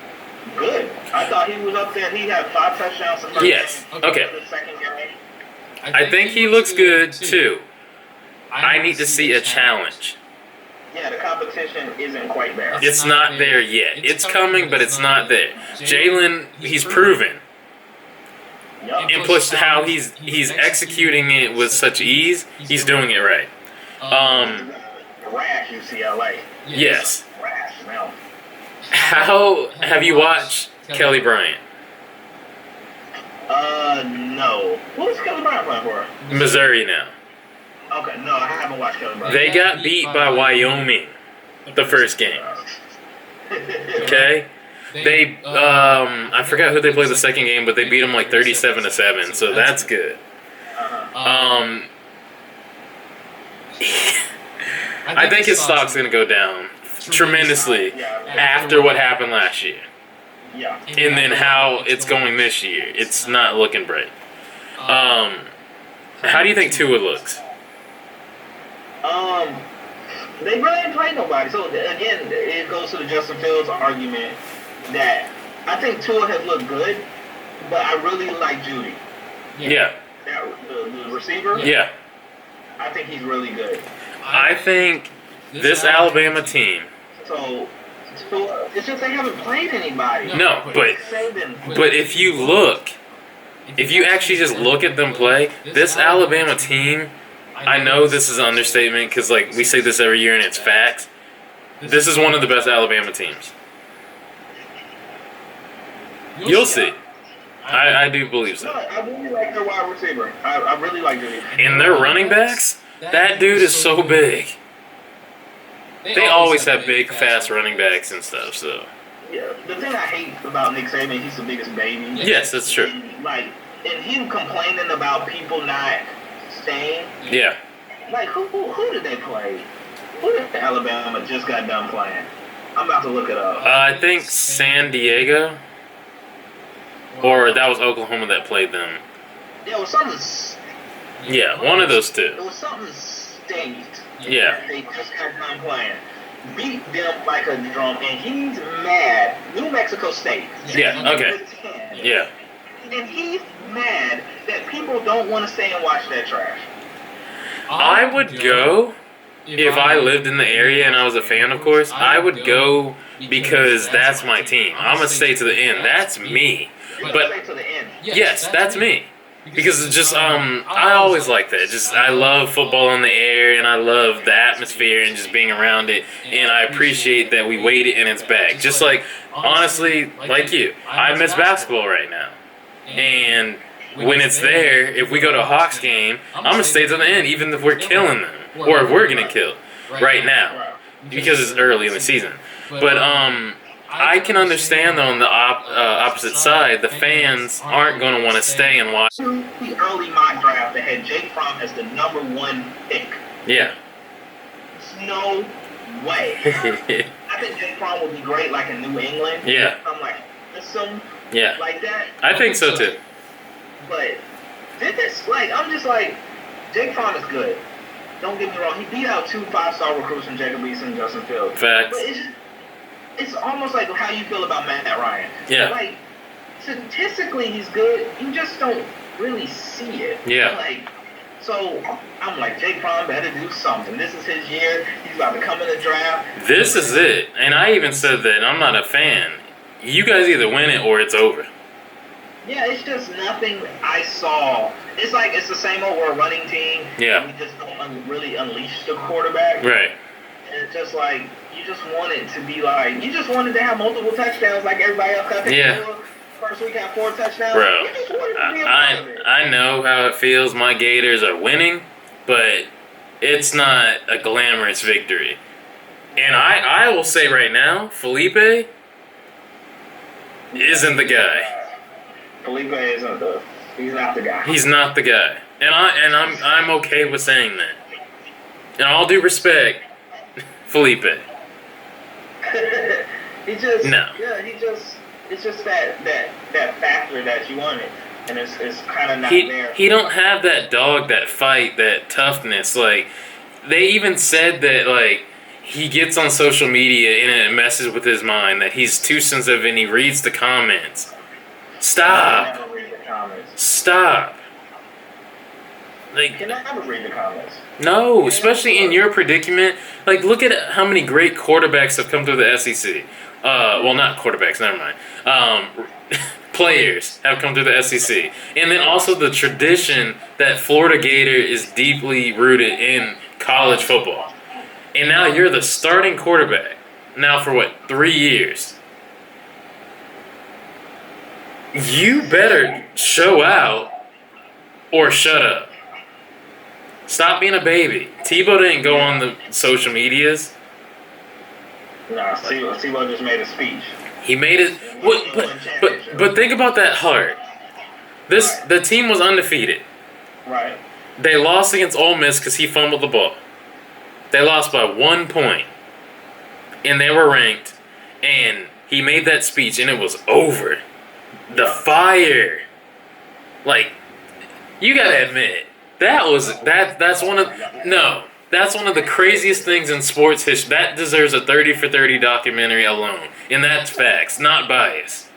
good. I thought he was up there. He had 5 touchdowns the first Yes. game. Okay. The second game. I think he looks good, too. I need to see a challenge. Yeah, the competition isn't quite there. It's not there yet. It's coming, but it's not there. Jalen, he's proven. Yup. And plus how he's executing it with such ease, he's doing it right. Rash UCLA. Yes. Rash now. How have you watched Kelly Bryant? No. What was Kelly Bryant playing for? Missouri now. Okay, no, I haven't watched Kelly Bryant. They got beat by Wyoming the first game. Okay? They I forgot who they played the second game, but they beat them like 37-7, so that's good. I think his stock's gonna go down tremendously after what happened last year. Yeah. And then how it's going this year. It's not looking bright. How do you think Tua looks? They really ain't played nobody. So again, it goes to the Justin Fields argument that I think Tua has looked good, but I really like Judy. Yeah. The receiver. Yeah. I think he's really good. I think this Alabama team. So it's just they haven't played anybody. No, but if you actually just look at them play, this Alabama team, I know this is an understatement because like we say this every year and it's facts. This is one of the best Alabama teams. You'll see. I do believe so. No, I really like their wide receiver. I really like Judy. And their running backs, that dude is so big. They always have big, fast running backs and stuff, so. Yeah, the thing I hate about Nick Saban, he's the biggest baby. Yes, that's true. And him complaining about people not staying. Yeah. Like, who did they play? Who did Alabama just got done playing? I'm about to look it up. I think San Diego, or that was Oklahoma that played them. Yeah, it was something. Yeah, one of those two. It was something state. Yeah. They just got done playing. Beat them like a drum, and he's mad. New Mexico State. Yeah, okay. 10. Yeah. And he's mad that people don't want to stay and watch that trash. I would go if I lived in the area and I was a fan, of course. I would go because that's my team. I'm going to stay to the end. That's me. Stay But to the end. yes, that's me. Because it's just I always like that. Just I love football in the air, and I love the atmosphere and just being around it. And I appreciate that we waited and it's back. Just like honestly, like you, I miss basketball right now. And when it's there, if we go to a Hawks game, I'm gonna stay to the end, even if we're killing them or if we're getting killed right now because it's early in the season. But I can understand though on the opposite side, the fans aren't going to want to stay and watch. The early mock draft that had Jake Fromm as the #1 pick. Yeah. There's no way. I think Jake Fromm would be great like in New England. Yeah. I'm like, some like that. I think so too. But this, like, I'm just like, Jake Fromm is good. Don't get me wrong. He beat out 2 5-star recruits from Jacob Eason and Justin Fields. Facts. But it's almost like how you feel about Matt Ryan. Yeah. Like, statistically, he's good. You just don't really see it. Yeah. Like, so I'm like, Jake Fromm better do something. This is his year. He's about to come in the draft. This is it. And I even said that I'm not a fan. You guys either win it or it's over. Yeah, it's just nothing I saw. It's like it's the same old we're a running team. Yeah. We just don't really unleash the quarterback. Right. And it's just like, you just want it to be like, you just wanted to have multiple touchdowns like everybody else got. Yeah. First week had 4 touchdowns. Bro, You just wanted to be a part of it. I know how it feels. My Gators are winning, but it's not a glamorous victory. And I will say right now, Felipe isn't the guy. Felipe isn't he's not the guy. He's not the guy. And I'm okay with saying that. In all due respect, Felipe. He just No. Yeah, it's just that factor that you wanted. And it's kind of not there. He don't have that dog, that fight, that toughness. Like, they even said that, like, he gets on social media and it messes with his mind, that he's too sensitive and he reads the comments. Stop. I never read the comments. Stop. Like, Can I never read the comments? no, especially in your predicament. Like, look at how many great quarterbacks have come through the SEC. Well, not quarterbacks, never mind. Players have come through the SEC. And then also the tradition that Florida Gator is deeply rooted in college football. And now you're the starting quarterback. Now for what, 3 years? You better show out or shut up. Stop being a baby. Tebow didn't go on the social medias. Nah, Tebow just made a speech. He made it. But think about that heart. The team was undefeated. Right. They lost against Ole Miss because he fumbled the ball. They lost by 1 point, and they were ranked. And he made that speech, and it was over. The fire, like, you gotta admit that's one of the craziest things in sports history. That deserves a 30 for 30 documentary alone, and that's facts, not bias.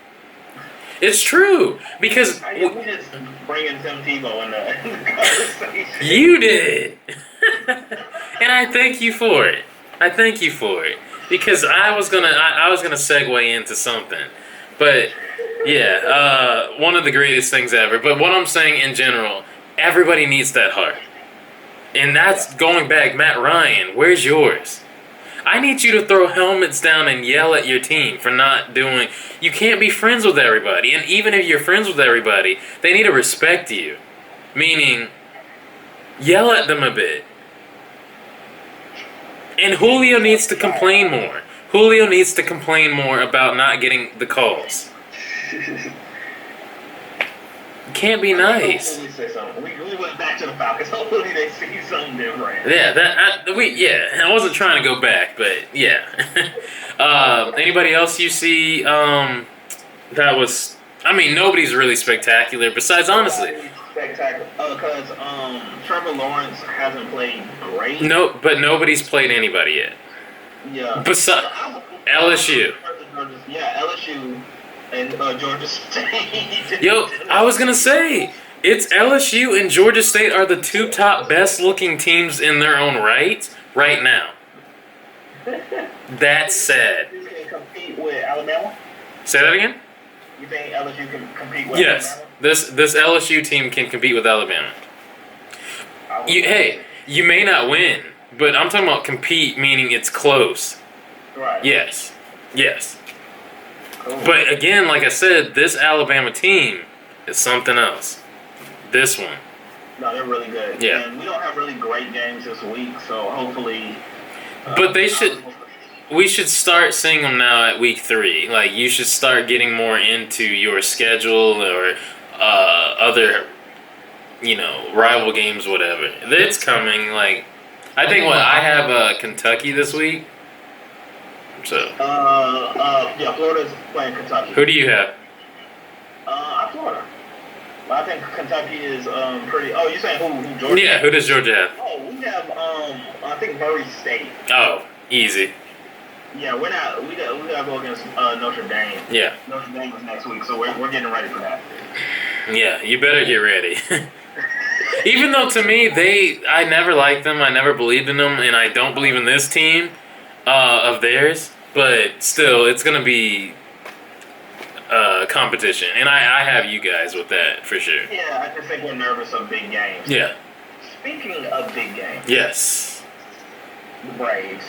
It's true because We just bringing Tim Tebow in the conversation. you did, and I thank you for it. Because I was gonna segue into something, but yeah, one of the greatest things ever. But what I'm saying in general, everybody needs that heart. And that's going back, Matt Ryan, where's yours? I need you to throw helmets down and yell at your team for not doing... You can't be friends with everybody. And even if you're friends with everybody, they need to respect you. Meaning, yell at them a bit. And Julio needs to complain more. Julio needs to complain more about not getting the calls. Can't be nice. We went back to the Falcons. Hopefully they see something different. Yeah, I wasn't trying to go back, but yeah. Anybody else you see that was... I mean, nobody's really spectacular besides, honestly. Spectacular. Because Trevor Lawrence hasn't played great. No, but nobody's played anybody yet. Yeah. Besides LSU. Yeah, LSU and Georgia State. Yo, I was gonna say, it's LSU and Georgia State are the 2 top best looking teams in their own right now. That's sad. You can compete with Alabama. Say that again? You think LSU can compete with Yes, Alabama? this LSU team can compete with Alabama. You may not win, but I'm talking about compete, meaning it's close. Right. Yes. Cool. But again, like I said, this Alabama team is something else. This one. No, they're really good. Yeah. And we don't have really great games this week, so hopefully. But we should start seeing them now at week 3. Like, you should start getting more into your schedule or other, rival games, whatever. It's coming. Like, I think I have Kentucky this week. So. Yeah, Florida's playing Kentucky. Who do you have? Florida. But I think Kentucky is pretty. Oh, you saying who Georgia? Yeah, who does Georgia have? Oh, we have I think Murray State. Oh, easy. Yeah, we're not. We got to go against Notre Dame. Yeah. Notre Dame is next week, so we're getting ready for that. Yeah, you better get ready. Even though to me I never liked them, I never believed in them, and I don't believe in this team of theirs. But still, it's gonna be competition, and I have you guys with that for sure. Yeah, I just think we're nervous of big games. Yeah. Speaking of big games. Yes. The Braves.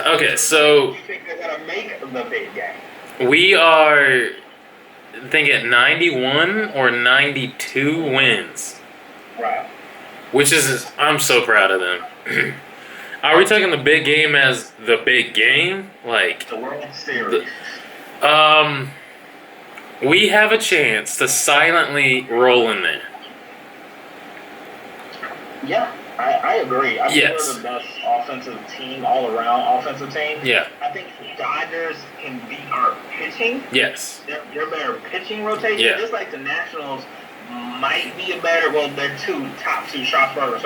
Okay, so Do you think they're gonna make the big game? we are, I think, at 91 or 92 wins, Wow. which is I'm so proud of them. Are we taking the big game as the big game? Like, The World Series. we have a chance to silently roll in there. Yeah, I agree. I think Yes. we're the best offensive team, all around offensive team. Yeah. I think the Dodgers can beat our pitching. Yes. They're better pitching rotation. Yeah. Just like the Nationals might be a better. Well, they're top two. Strasburg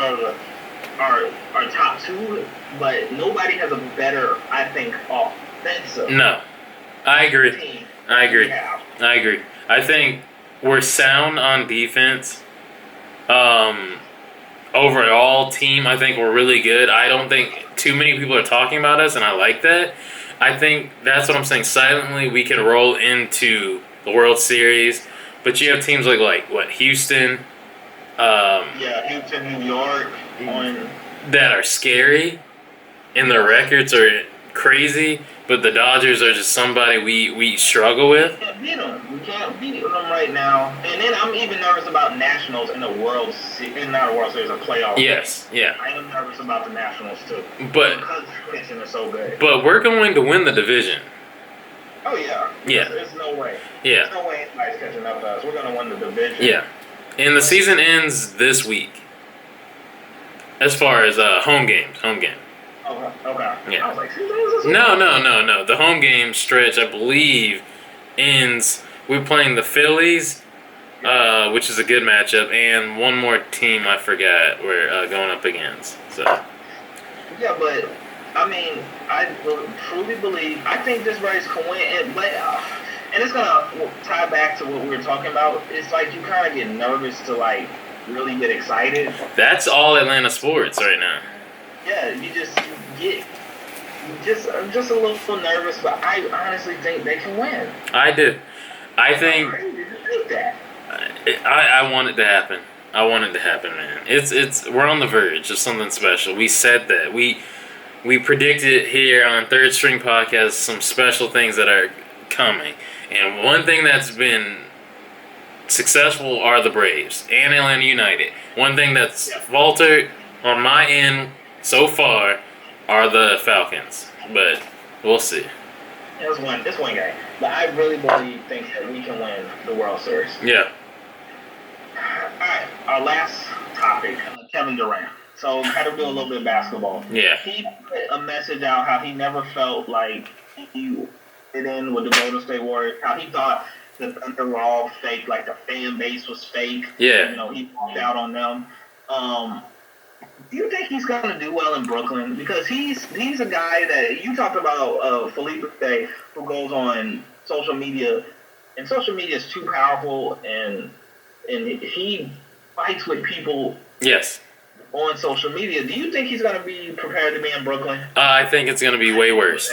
are top 2, but nobody has a better, I think, offensive No. I agree. team. I agree. Yeah. I agree. I think we're sound on defense. Overall team, I think we're really good. I don't think too many people are talking about us, and I like that. I think that's what I'm saying. Silently, we can roll into the World Series, but you have teams like Houston, Yeah, Houston, New York, that are scary, and their records are crazy. But the Dodgers are just somebody we struggle with. We can't beat them. We can't beat them right now. And then I'm even nervous about Nationals in the World Series, not a World Series, a playoff. Yes, yeah. I am nervous about the Nationals too. But Because the pitching is so good. but we're going to win the division. Oh yeah. Yeah. There's no way. Yeah. There's no way anybody's catching up to us. We're gonna win the division. Yeah. And the season ends this week. As far as home games. Oh, okay. Yeah. I was like, season is this week? No. The home game stretch, I believe, ends. We're playing the Phillies, which is a good matchup, and one more team I forgot we're going up against. So. Yeah, but I mean, I truly believe. I think this race can win, and it's gonna tie back to what we were talking about. It's like you kind of get nervous to really get excited. That's all Atlanta sports right now. Yeah, I'm just a little nervous, but I honestly think they can win. I do. I think Crazy to think that. I want it to happen. I want it to happen, man. It's we're on the verge of something special. We said that. We predicted here on Third String Podcast some special things that are coming. And one thing that's been successful are the Braves and Atlanta United. One thing that's faltered on my end so far are the Falcons. But we'll see. It's one game. But I really think that we can win the World Series. Yeah. Alright, our last topic, Kevin Durant. So had to do a little bit of basketball. Yeah. He put a message out how he never felt like he fit in with the Golden State Warriors, how he thought the Thunder were all fake, like the fan base was fake. Yeah. He walked out on them. Do you think he's going to do well in Brooklyn? Because he's a guy that you talked about, Felipe, who goes on social media, and social media is too powerful, and he fights with people. Yes. On social media. Do you think he's going to be prepared to be in Brooklyn? I think it's going to be way worse.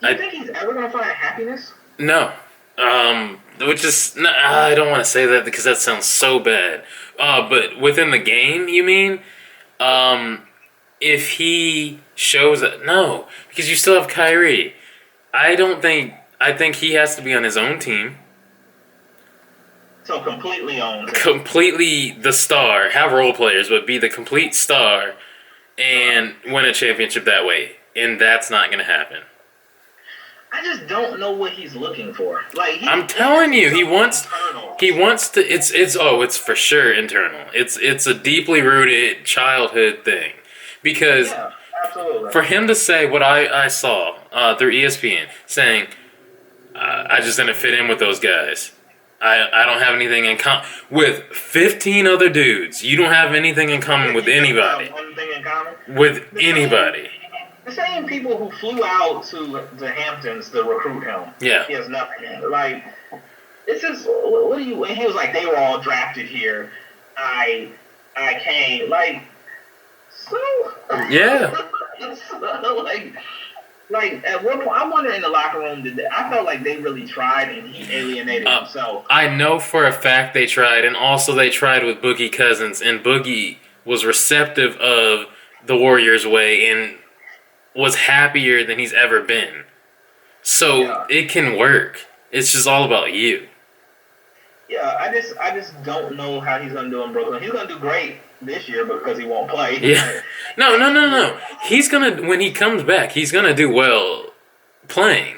Do you think he's ever gonna find happiness? No. Which is I don't want to say that because that sounds so bad. But within the game, you mean? If he shows it, no, because you still have Kyrie. I think he has to be on his own team. So completely owned. Completely the star. Have role players, but be the complete star and win a championship that way. And that's not going to happen. I just don't know what he's looking for. Like I'm telling you, he wants to. It's for sure internal. It's a deeply rooted childhood thing, because absolutely. For him to say what I saw through ESPN saying, I just didn't fit in with those guys. I don't have anything in common with 15 other dudes. You don't have anything in common with anybody. With anybody. The same people who flew out to the Hamptons to recruit him. Yeah. He has nothing. Like, it's just, what do you, and he was like, they were all drafted here. I came. Like, so? Yeah. Like, at one point, I wonder in the locker room, I felt like they really tried and he alienated himself. I know for a fact they tried, and also they tried with Boogie Cousins, and Boogie was receptive of the Warriors' way and was happier than he's ever been. So it can work. It's just all about you. Yeah, I just don't know how he's gonna do in Brooklyn. He's gonna do great this year because he won't play. Yeah. No. He's gonna, when he comes back, he's gonna do well playing.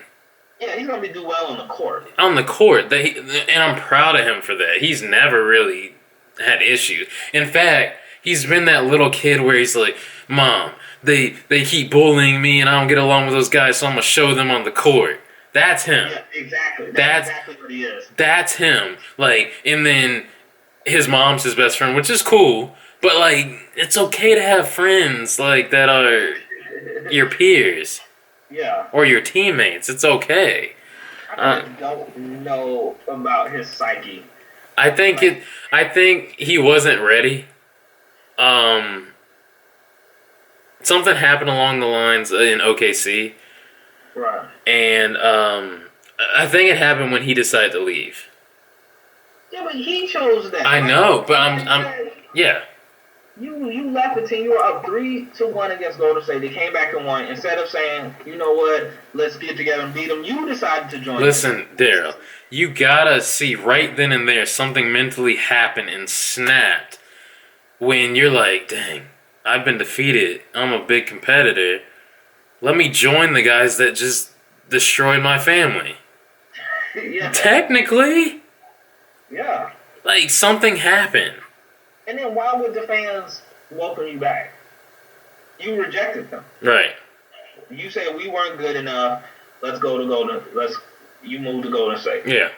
Yeah, he's gonna do well on the court. On the court, and I'm proud of him for that. He's never really had issues. In fact, he's been that little kid where he's like, Mom, they keep bullying me and I don't get along with those guys, so I'm going to show them on the court. That's him. Yeah, exactly. That's exactly what he is. That's him. Like, and then his mom's his best friend, which is cool, but, like, it's okay to have friends, like, that are your peers. Yeah. Or your teammates. It's okay. I don't know about his psyche. I think he wasn't ready. Something happened along the lines in OKC. Right. And I think it happened when he decided to leave. Yeah, but he chose that. I know, but yeah. You left the team. You were up 3-1 against Golden State. They came back and won. Instead of saying, you know what, let's get together and beat them, you decided to join. Listen, Daryl, you gotta see right then and there something mentally happened and snapped when you're like, dang, I've been defeated. I'm a big competitor. Let me join the guys that just destroyed my family. Yeah. Technically. Yeah. Like, something happened. And then why would the fans welcome you back? You rejected them. Right. You said we weren't good enough. You moved to Golden State. Yeah.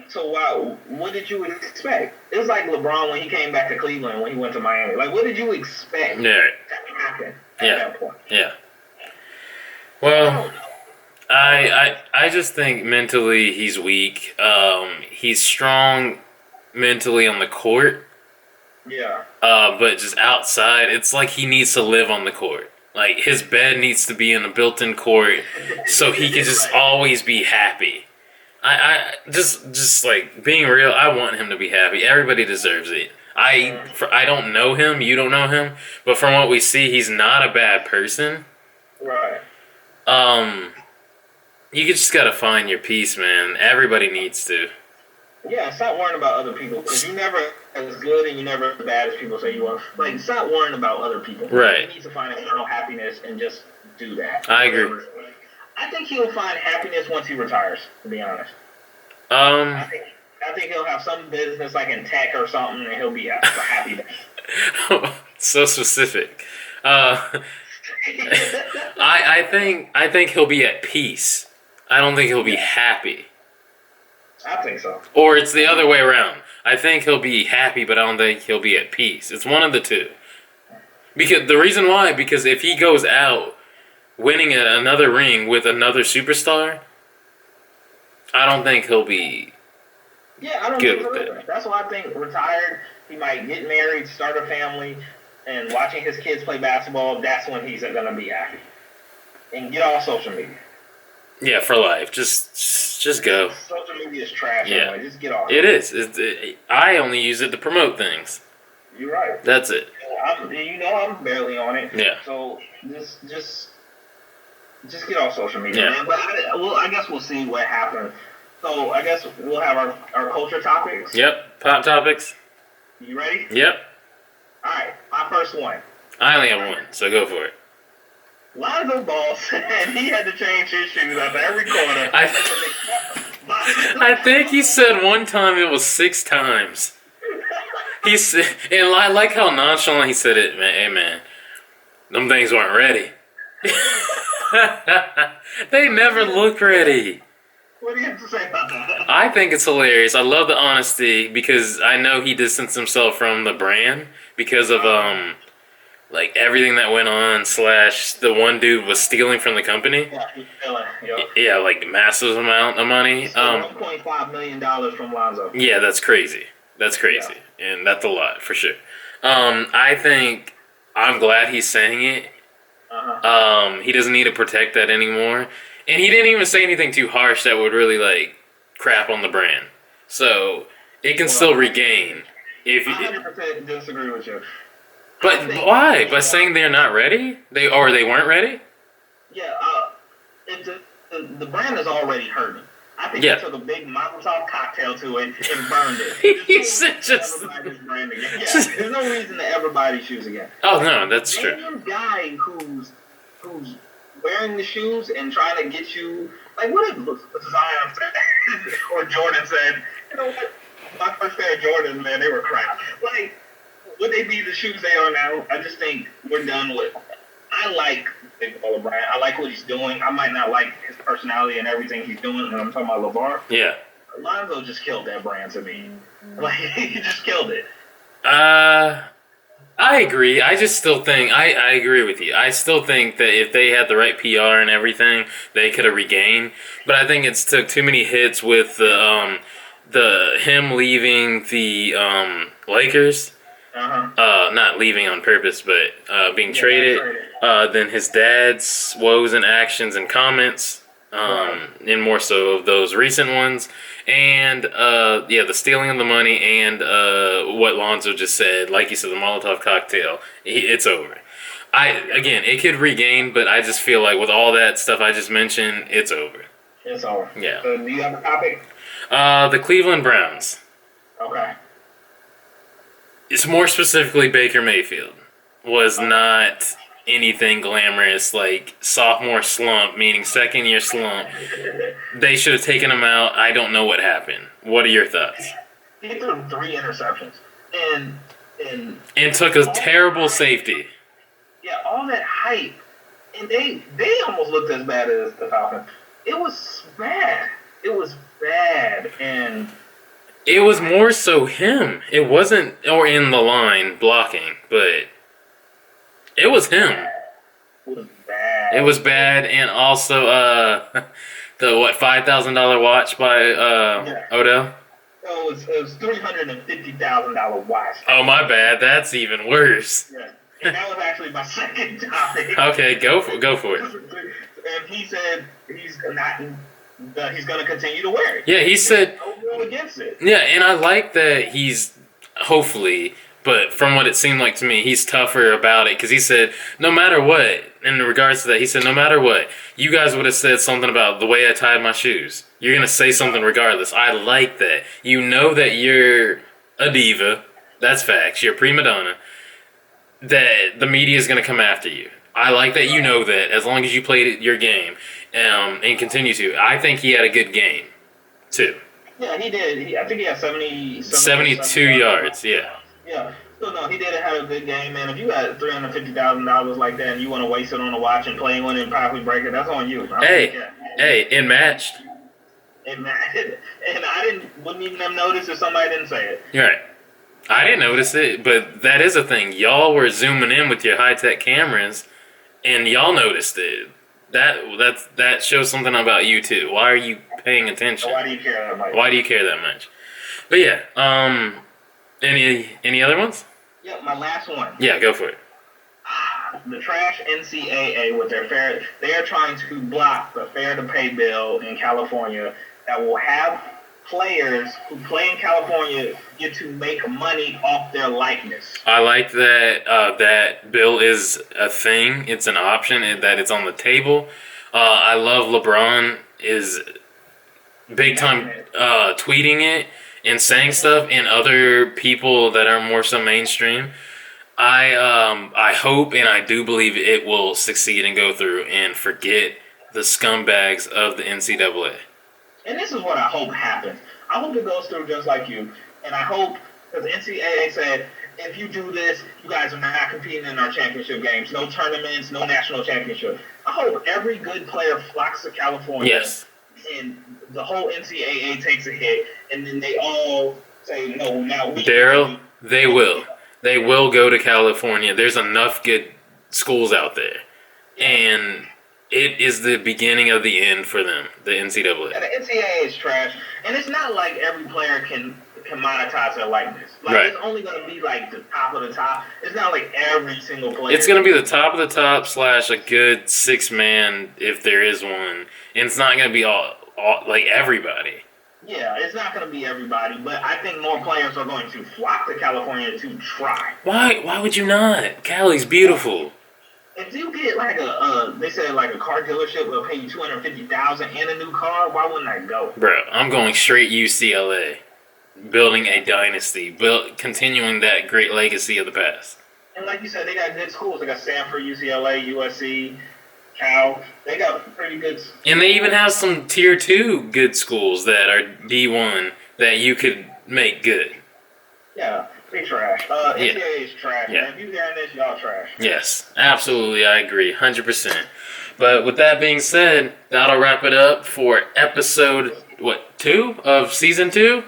So what did you expect? It was like LeBron when he came back to Cleveland when he went to Miami. Like, what did you expect to happen at that point? Yeah. Well, I just think mentally he's weak. He's strong mentally on the court. Yeah. But just outside, it's like he needs to live on the court. Like, his bed needs to be in a built-in court so he can just always be happy. I just like, being real, I want him to be happy. Everybody deserves it. I don't know him, you don't know him, but from what we see, he's not a bad person. Right. You just gotta find your peace, man. Everybody needs to. Yeah, stop worrying about other people, because you're never as good and you're never as bad as people say you are. Like, stop worrying about other people. Right. You need to find internal happiness and just do that. I agree. I think he'll find happiness once he retires, to be honest. I think he'll have some business like in tech or something, and he'll be happy then. So specific. I think he'll be at peace. I don't think he'll be happy. I think so. Or it's the other way around. I think he'll be happy, but I don't think he'll be at peace. It's one of the two. Because the reason why, because if he goes out winning another ring with another superstar, I don't think he'll be good with it. That's why I think retired, he might get married, start a family, and watching his kids play basketball, that's when he's going to be happy. And get off social media. Yeah, for life. Just go. Social media is trash. Yeah. Anyway. Just get off. It is. I only use it to promote things. You're right. That's it. I'm barely on it. Yeah. So just get off social media, man. But I guess we'll see what happens. So I guess we'll have our culture topics. Yep. Pop topics. You ready? Yep. All right. My first one. I only have one, so go for it. Lonzo Ball said he had to change his shoes after every quarter. I think he said one time it was 6 times. He said, and I like how nonchalant he said it, man. Hey, man, them things weren't ready. They never look ready. What do you have to say about that? I think it's hilarious. I love the honesty because I know he distanced himself from the brand because of like everything that went on / the one dude was stealing from the company. Yeah, he's stealing. Yeah, like massive amount of money. $1.5 million from Lonzo. Yeah, that's crazy. That's crazy, and that's a lot for sure. I think I'm glad he's saying it. He doesn't need to protect that anymore, and he didn't even say anything too harsh that would really like crap on the brand. So it can still regain. If 100% disagree with you. But why? By saying they're not ready? They weren't ready? Yeah, the brand is already hurting. I think they took a big Molotov cocktail to it and burned it. He said just... Everybody's brand again. Yeah, there's no reason to ever buy these shoes again. Oh, no, that's true. Any guy who's wearing the shoes and trying to get you... Like, what did Zion said? Or Jordan said, you know what? My first pair of Jordans, man, they were crap. Like, would they be the shoes they are now? I just think we're done with... I like Big Baller Bryant. I like what he's doing. I might not like his personality and everything he's doing when I'm talking about LeVar. Yeah. Lonzo just killed that brand to me. Like, he just killed it. I agree. I just still think... I agree with you. I still think that if they had the right PR and everything, they could have regained. But I think it's took too many hits with the him leaving the Lakers. Not leaving on purpose, but being traded. Then his dad's woes and actions and comments, and more so of those recent ones, and the stealing of the money and what Lonzo just said. Like you said, the Molotov cocktail. It's over. Again, it could regain, but I just feel like with all that stuff I just mentioned, it's over. It's over. Yeah. So do you have a topic? The Cleveland Browns. Okay. It's more specifically Baker Mayfield was not anything glamorous, like sophomore slump, meaning second year slump. They should have taken him out. I don't know what happened. What are your thoughts? He threw 3 interceptions and took a terrible safety. Yeah, all that hype, and they almost looked as bad as the Falcons. It was bad. It was bad, and. It was more so him. It wasn't, or in the line blocking, but it was him. It was bad. It was bad, and also the $5,000 watch by Odell. Oh, it was $350,000 watch. Oh, my bad. That's even worse. Yeah, and that was actually my second topic. Okay, go for it. And he said he's going to continue to wear it. Yeah, he said. No rule against it. Yeah, and I like that he's hopefully, but from what it seemed like to me, he's tougher about it because he said no matter what. In regards to that, he said no matter what, you guys would have said something about the way I tied my shoes. You're gonna say something regardless. I like that. You know that you're a diva. That's facts. You're a prima donna. That the media is gonna come after you. I like that you know that as long as you played your game and continue to. I think he had a good game, too. Yeah, he did. I think he had 72 yards, yeah. Yeah. So, no, he did have a good game, man. If you had $350,000 like that and you want to waste it on a watch and play one and probably break it, that's on you. Hey, it matched. It matched. And I wouldn't even have noticed if somebody didn't say it. You're right. I didn't notice it, but that is a thing. Y'all were zooming in with your high-tech cameras, and y'all noticed it. That shows something about you too. Why are you paying attention? Why do you care that much? Why do you care that much? But yeah, any other ones? Yeah, my last one. Yeah, go for it. the trash NCAA with their fair. They are trying to block the fair to pay bill in California that will have players who play in California get to make money off their likeness. I like that that bill is a thing. It's an option and that it's on the table. I love LeBron is big time tweeting it and saying stuff, and other people that are more so mainstream. I hope and I do believe it will succeed and go through and forget the scumbags of the NCAA. And this is what I hope happens. I hope it goes through just like you. And I hope, because the NCAA said, if you do this, you guys are not competing in our championship games. No tournaments, no national championship. I hope every good player flocks to California. Yes. And the whole NCAA takes a hit. And then they all say, no, now we... Daryl, they will. They will go to California. There's enough good schools out there. And... it is the beginning of the end for them, the NCAA. And the NCAA is trash, and it's not like every player can monetize their likeness. Like, right. It's only going to be like the top of the top. It's not like every single player. It's going to be the top of the top / a good 6-man if there is one, and it's not going to be all like everybody. Yeah, it's not going to be everybody, but I think more players are going to flock to California to try. Why would you not? Cali's beautiful. If you get like they said like a car dealership will pay you $250,000 and a new car, why wouldn't I go? Bro, I'm going straight UCLA, building a dynasty, continuing that great legacy of the past. And like you said, they got good schools. They got Stanford, UCLA, USC, Cal. They got pretty good. And they even have some tier 2 good schools that are D1 that you could make good. Yeah. They trash. NCAA is trash. Yeah. Man. If you hearing this, y'all trash. Yes, absolutely, I agree, 100%. But with that being said, that'll wrap it up for episode 2 of season 2.